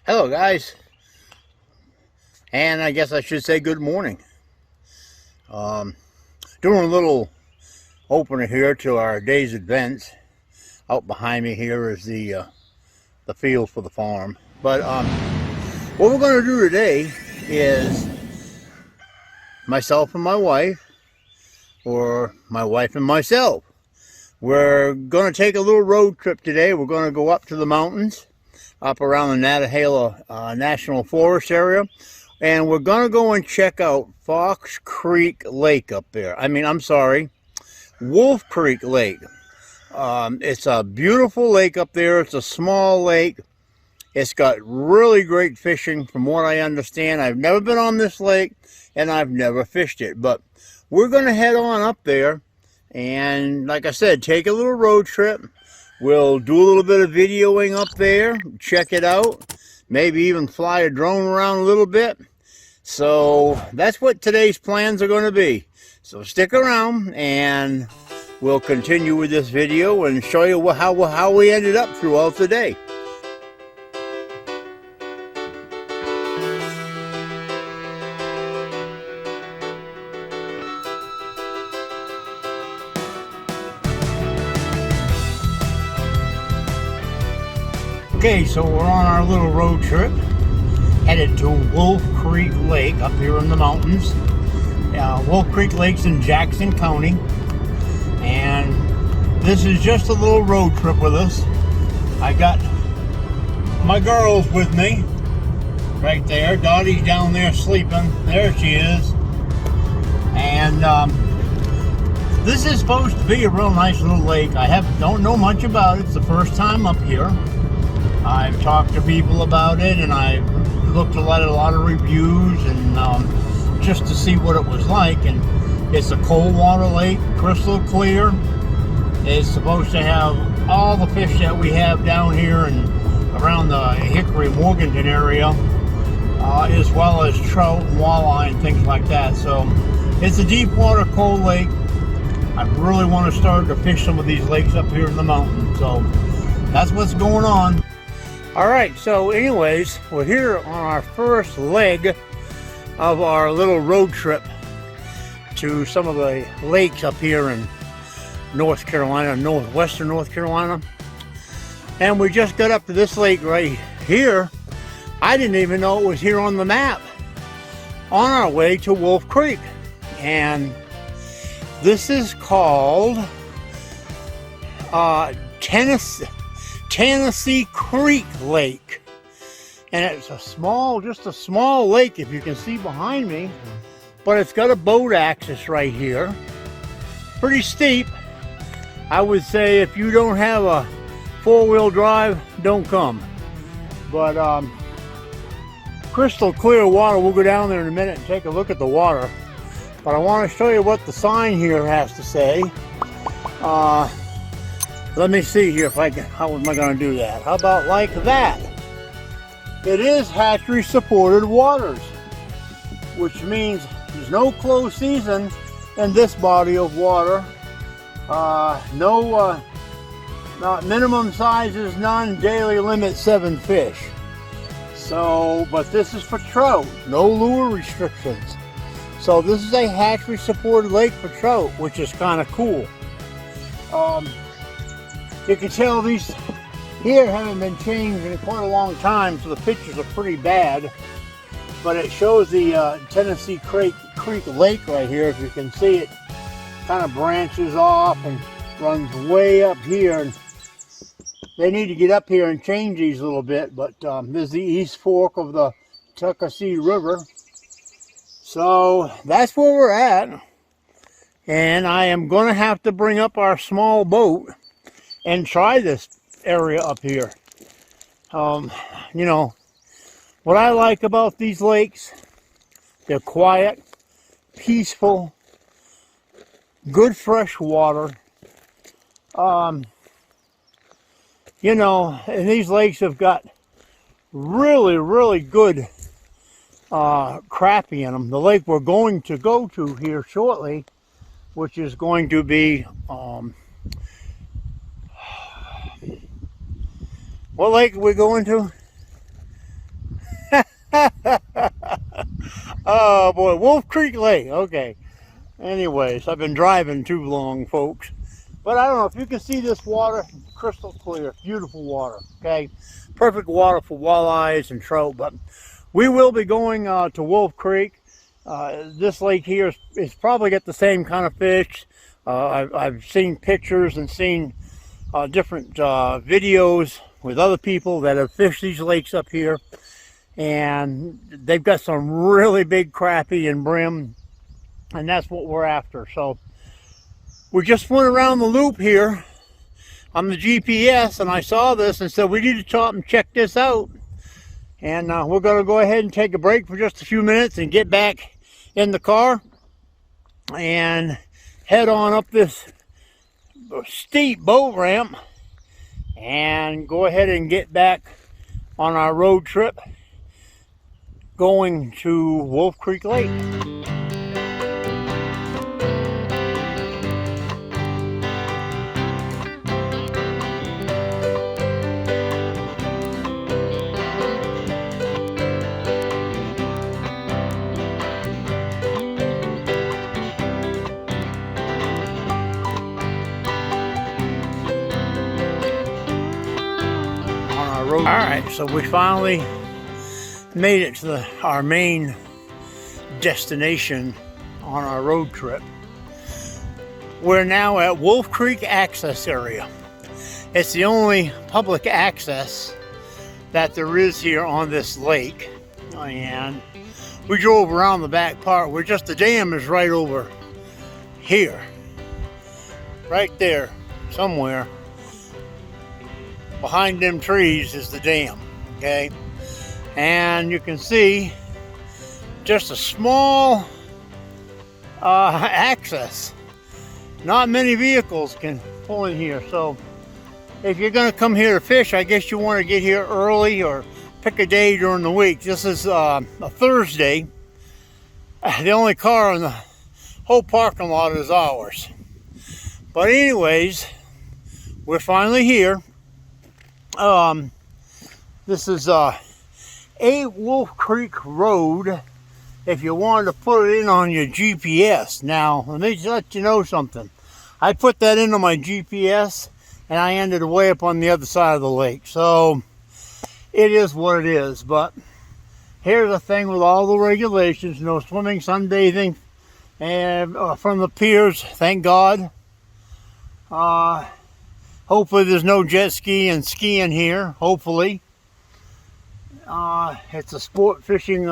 Hello guys, and I guess I should say good morning. Doing a little opener here to our day's events. Out behind me here is the field for the farm. But what we're going to do today is myself and my wife, or my wife and myself. We're going to take a little road trip today. We're going to go up to the mountains, up around the Tanasse National Forest area, and we're going to go and check out Fox Creek Lake up there. Wolf Creek Lake. It's a beautiful lake up there. It's a small lake. It's got really great fishing from what I understand. I've never been on this lake and I've never fished it, but we're going to head on up there and, like I said, take a little road trip. We'll do a little bit of videoing up there, check it out, maybe even fly a drone around a little bit. So that's what today's plans are going to be. So stick around and we'll continue with this video and show you how we ended up throughout the day. Okay, so we're on our little road trip, headed to Wolf Creek Lake up here in the mountains. Wolf Creek Lake's in Jackson County, and this is just a little road trip with us. I got my girls with me, right there. Dottie's down there sleeping. There she is. And this is supposed to be a real nice little lake. Don't know much about it. It's the first time up here. I've talked to people about it, and I've looked at a lot of reviews, and just to see what it was like. And it's a cold water lake, crystal clear. It's supposed to have all the fish that we have down here and around the Hickory-Morganton area, as well as trout and walleye and things like that. So it's a deep water, cold lake. I really want to start to fish some of these lakes up here in the mountains. So that's what's going on. Alright, so anyways, we're here on our first leg of our little road trip to some of the lakes up here in North Carolina, northwestern North Carolina. And we just got up to this lake right here. I didn't even know it was here on the map. On our way to Wolf Creek. And this is called Tanasse Creek Lake, and it's just a small lake, if you can see behind me, but it's got a boat access right here. Pretty steep. I would say if you don't have a four-wheel drive, don't come. But crystal clear water. We'll go down there in a minute and take a look at the water, but I want to show you what the sign here has to say. Let me see here how am I going to do that? How about like that? It is hatchery supported waters, which means there's no closed season in this body of water. Minimum sizes none, daily limit 7 fish. So, but this is for trout, no lure restrictions. So this is a hatchery supported lake for trout, which is kind of cool. You can tell these here haven't been changed in quite a long time, so the pictures are pretty bad. But it shows the Tanasse Creek Lake right here. If you can see, it kind of branches off and runs way up here. And they need to get up here and change these a little bit. But there's the East Fork of the Tanasse River. So that's where we're at. And I am going to have to bring up our small boat and try this area up here. You know, what I like about these lakes, they're quiet, peaceful, good fresh water. You know, and these lakes have got really good crappie in them. The lake we're going to go to here shortly, which is going to be what lake are we going to? Oh boy, Wolf Creek Lake. Okay. Anyways, I've been driving too long, folks. But I don't know if you can see this water, crystal clear, beautiful water. Okay, perfect water for walleyes and trout. But we will be going to Wolf Creek. This lake here is probably got the same kind of fish. I've seen pictures and seen different videos with other people that have fished these lakes up here, and they've got some really big crappie and brim, and that's what we're after. So we just went around the loop here on the GPS, and I saw this and said we need to stop and check this out. And we're going to go ahead and take a break for just a few minutes and get back in the car and head on up this steep boat ramp and go ahead and get back on our road trip going to Wolf Creek Lake. All right, so we finally made it to our main destination on our road trip. We're now at Wolf Creek Access Area. It's the only public access that there is here on this lake. And we drove around the back part where just the dam is right over here. Right there, somewhere. Behind them trees is the dam, okay? And you can see just a small access. Not many vehicles can pull in here. So if you're gonna come here to fish, I guess you wanna get here early or pick a day during the week. This is a Thursday. The only car in the whole parking lot is ours. But anyways, we're finally here. This is 8 Wolf Creek Road, if you wanted to put it in on your GPS. Now, let me just let you know something. I put that into my GPS, and I ended way up on the other side of the lake. So, it is what it is. But, here's the thing with all the regulations. No swimming, sunbathing, and from the piers, thank God. Hopefully there's no jet ski and skiing here, hopefully. It's a sport fishing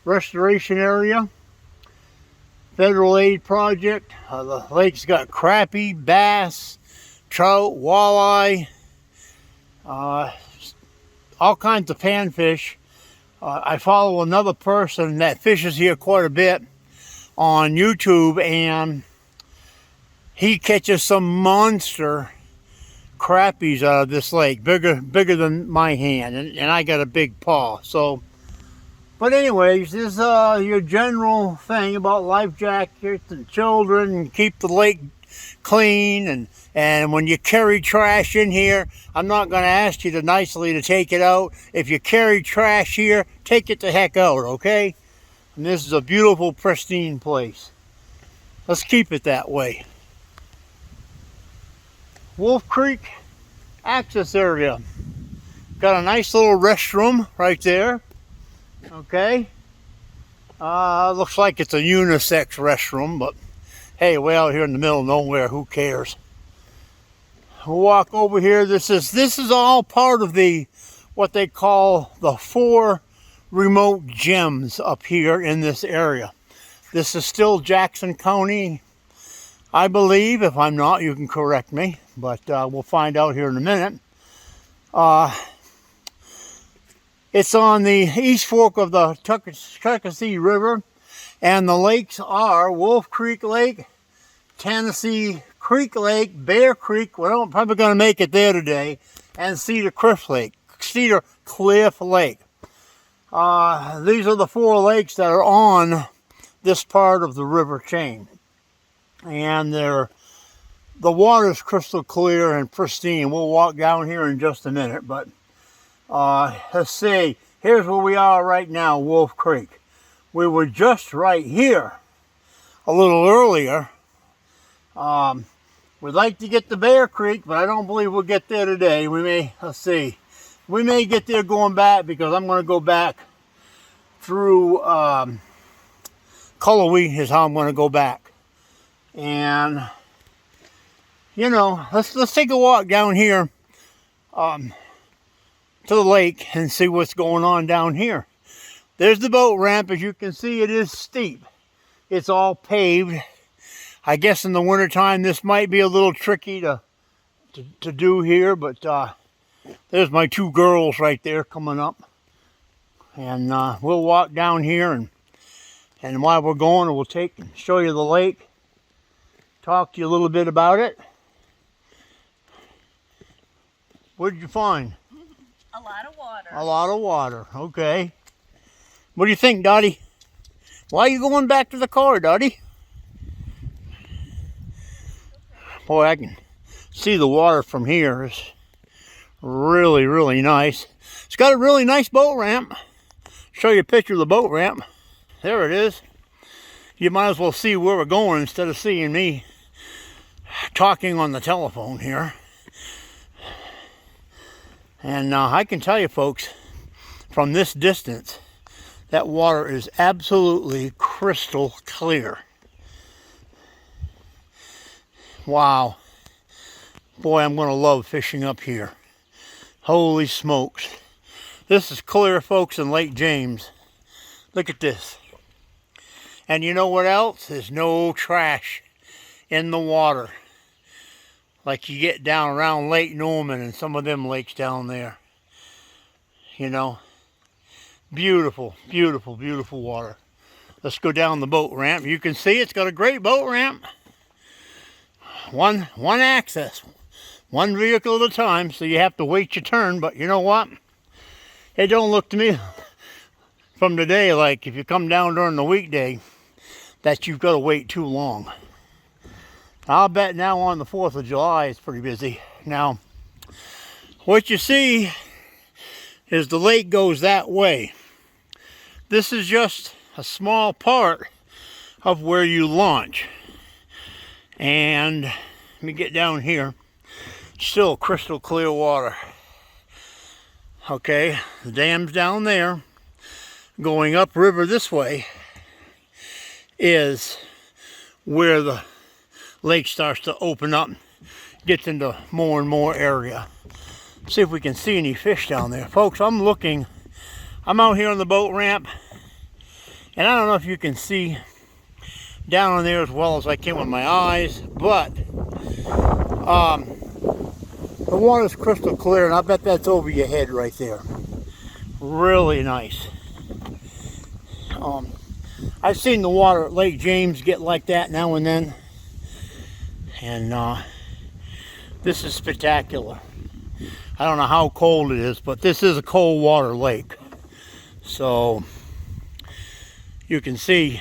restoration area. Federal aid project. The lake's got crappie, bass, trout, walleye, all kinds of panfish. I follow another person that fishes here quite a bit on YouTube, and he catches some monster crappies out of this lake, bigger than my hand, and I got a big paw. So, but anyways, this is your general thing about life jackets and children, and keep the lake clean, and when you carry trash in here, I'm not going to ask you to nicely to take it out. If you carry trash here, take it the heck out, okay? And this is a beautiful, pristine place. Let's keep it that way. Wolf Creek Access Area. Got a nice little restroom right there. Okay. Looks like it's a unisex restroom, but hey, we're out here in the middle of nowhere. Who cares? We'll walk over here. This is all part of the what they call the 4 remote gems up here in this area. This is still Jackson County, I believe. If I'm not, you can correct me, but we'll find out here in a minute. It's on the east fork of the Tanasse River, and the lakes are Wolf Creek Lake, Tanasse Creek Lake, Bear Creek, well, I'm probably going to make it there today, and Cedar Cliff Lake. These are the 4 lakes that are on this part of the river chain. And the water is crystal clear and pristine. We'll walk down here in just a minute, but let's see. Here's where we are right now, Wolf Creek. we were just right here a little earlier. We'd like to get to Bear Creek, but I don't believe we'll get there today. We may, let's see, we may get there going back, because I'm going to go back through Cullowhee is how I'm going to go back. And, you know, let's take a walk down here to the lake and see what's going on down here. There's the boat ramp. As you can see, it is steep. It's all paved. I guess in the wintertime this might be a little tricky to do here, but there's my two girls right there coming up. And we'll walk down here, and while we're going, we'll show you the lake, talk to you a little bit about it. What did you find? A lot of water. A lot of water, okay. What do you think, Dottie? Why are you going back to the car, Dottie? Boy, I can see the water from here. It's really, really nice. It's got a really nice boat ramp. Show you a picture of the boat ramp. There it is. You might as well see where we're going instead of seeing me talking on the telephone here. And I can tell you, folks, from this distance, that water is absolutely crystal clear. Wow. Boy, I'm going to love fishing up here. Holy smokes. This is clearer, folks, than Lake James. Look at this. And you know what else? There's no trash in the water, like you get down around Lake Norman and some of them lakes down there. You know, beautiful, beautiful, beautiful water. Let's go down the boat ramp. You can see it's got a great boat ramp. One access, one vehicle at a time, so you have to wait your turn. But you know what? It don't look to me from today like if you come down during the weekday that you've got to wait too long. I'll bet now on the 4th of July it's pretty busy. Now, what you see is the lake goes that way. This is just a small part of where you launch. And let me get down here. Still crystal clear water. Okay, the dam's down there. Going upriver this way is where the lake starts to open up, gets into more and more area. See if we can see any fish down there. Folks, I'm out here on the boat ramp, and I don't know if you can see down on there as well as I can with my eyes, but the water's crystal clear, and I bet that's over your head right there. Really nice. I've seen the water at Lake James get like that now and then, and this is spectacular. I don't know how cold it is, but this is a cold water lake. So you can see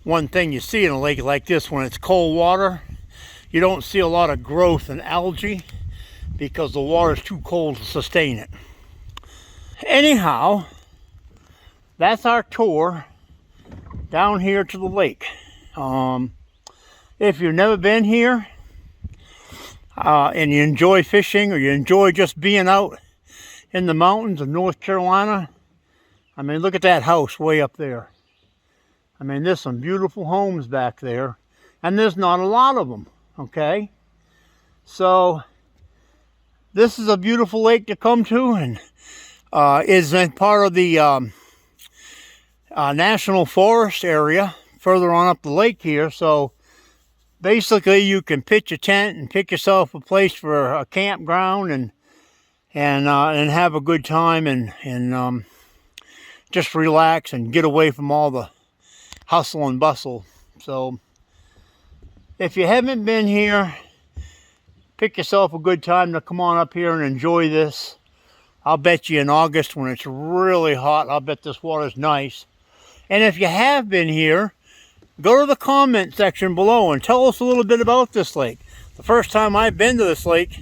one thing you see in a lake like this when it's cold water, you don't see a lot of growth in algae because the water is too cold to sustain it. Anyhow, that's our tour down here to the lake. If you've never been here and you enjoy fishing, or you enjoy just being out in the mountains of North Carolina, I mean, look at that house way up there. I mean, there's some beautiful homes back there, and there's not a lot of them, okay? So this is a beautiful lake to come to, and is part of the National Forest area further on up the lake here. So basically you can pitch a tent and pick yourself a place for a campground and have a good time and just relax and get away from all the hustle and bustle. So if you haven't been here, pick yourself a good time to come on up here and enjoy this. I'll bet you in August when it's really hot, I'll bet this water's nice. And if you have been here, go to the comment section below and tell us a little bit about this lake. The first time I've been to this lake,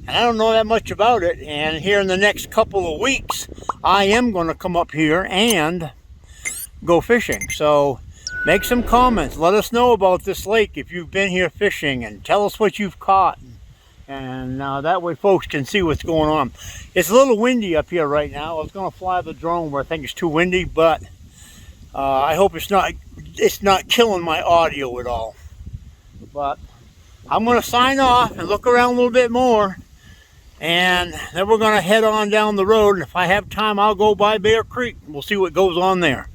and I don't know that much about it, and here in the next couple of weeks, I am going to come up here and go fishing. So make some comments. Let us know about this lake if you've been here fishing, and tell us what you've caught. And that way folks can see what's going on. It's a little windy up here right now. I was going to fly the drone where I think it's too windy, but I hope it's not killing my audio at all. But I'm going to sign off and look around a little bit more, and then we're going to head on down the road. And if I have time, I'll go by Bear Creek. We'll see what goes on there.